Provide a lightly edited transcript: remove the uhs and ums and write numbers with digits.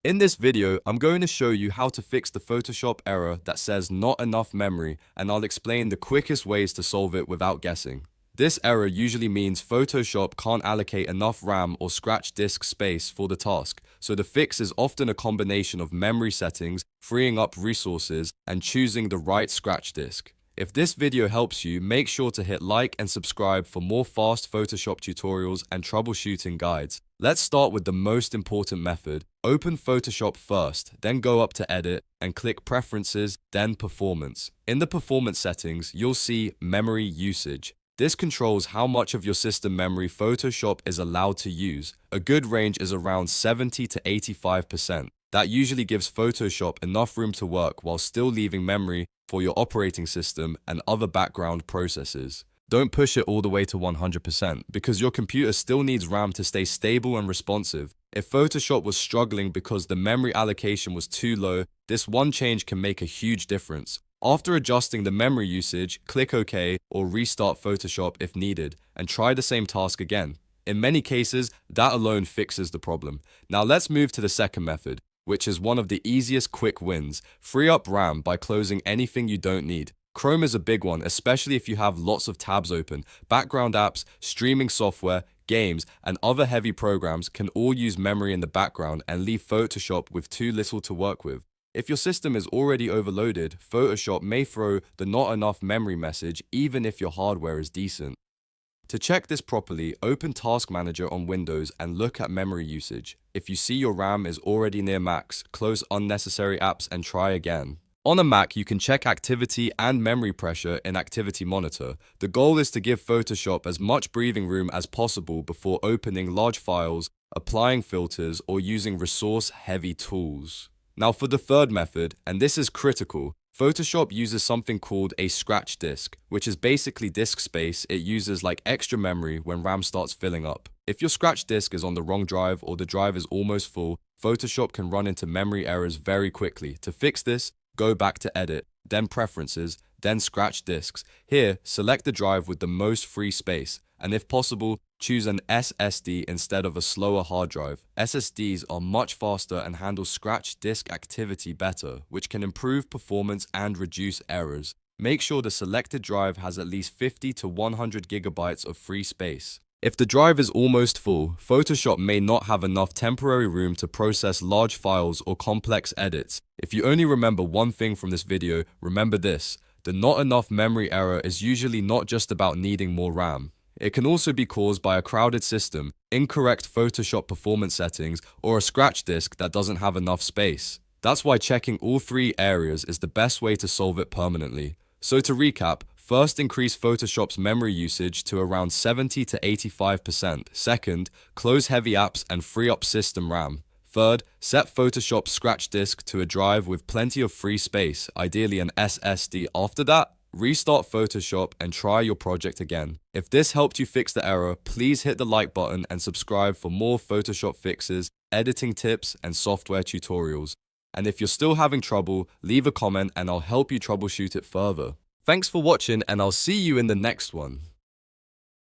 In this video, I'm going to show you how to fix the Photoshop error that says not enough memory, and I'll explain the quickest ways to solve it without guessing. This error usually means Photoshop can't allocate enough RAM or scratch disk space for the task, so the fix is often a combination of memory settings, freeing up resources, and choosing the right scratch disk. If this video helps you, make sure to hit like and subscribe for more fast Photoshop tutorials and troubleshooting guides. Let's start with the most important method. Open Photoshop first, then go up to Edit and click Preferences, then Performance. In the Performance settings, you'll see Memory Usage. This controls how much of your system memory Photoshop is allowed to use. A good range is around 70 to 85%. That usually gives Photoshop enough room to work while still leaving memory for your operating system and other background processes. Don't push it all the way to 100% because your computer still needs RAM to stay stable and responsive. If Photoshop was struggling because the memory allocation was too low, this one change can make a huge difference. After adjusting the memory usage, click OK or restart Photoshop if needed and try the same task again. In many cases, that alone fixes the problem. Now let's move to the second method, which is one of the easiest quick wins. Free up RAM by closing anything you don't need. Chrome is a big one, especially if you have lots of tabs open. Background apps, streaming software, games, and other heavy programs can all use memory in the background and leave Photoshop with too little to work with. If your system is already overloaded, Photoshop may throw the not enough memory message even if your hardware is decent. To check this properly, open Task Manager on Windows and look at memory usage. If you see your RAM is already near max, close unnecessary apps and try again. On a Mac, you can check activity and memory pressure in Activity Monitor. The goal is to give Photoshop as much breathing room as possible before opening large files, applying filters, or using resource-heavy tools. Now for the third method, and this is critical, Photoshop uses something called a scratch disk, which is basically disk space it uses like extra memory when RAM starts filling up. If your scratch disk is on the wrong drive or the drive is almost full, Photoshop can run into memory errors very quickly. To fix this, go back to Edit, then Preferences, then Scratch Disks. Here, select the drive with the most free space, and if possible, choose an SSD instead of a slower hard drive. SSDs are much faster and handle scratch disk activity better, which can improve performance and reduce errors. Make sure the selected drive has at least 50 to 100 gigabytes of free space. If the drive is almost full, Photoshop may not have enough temporary room to process large files or complex edits. If you only remember one thing from this video, remember this: the not enough memory error is usually not just about needing more RAM. It can also be caused by a crowded system, incorrect Photoshop performance settings, or a scratch disk that doesn't have enough space. That's why checking all three areas is the best way to solve it permanently. So to recap, first, increase Photoshop's memory usage to around 70 to 85%. Second, close heavy apps and free up system RAM. Third, set Photoshop's scratch disk to a drive with plenty of free space, ideally an SSD. After that, restart Photoshop and try your project again. If this helped you fix the error, please hit the like button and subscribe for more Photoshop fixes, editing tips, and software tutorials. And if you're still having trouble, leave a comment and I'll help you troubleshoot it further. Thanks for watching and I'll see you in the next one.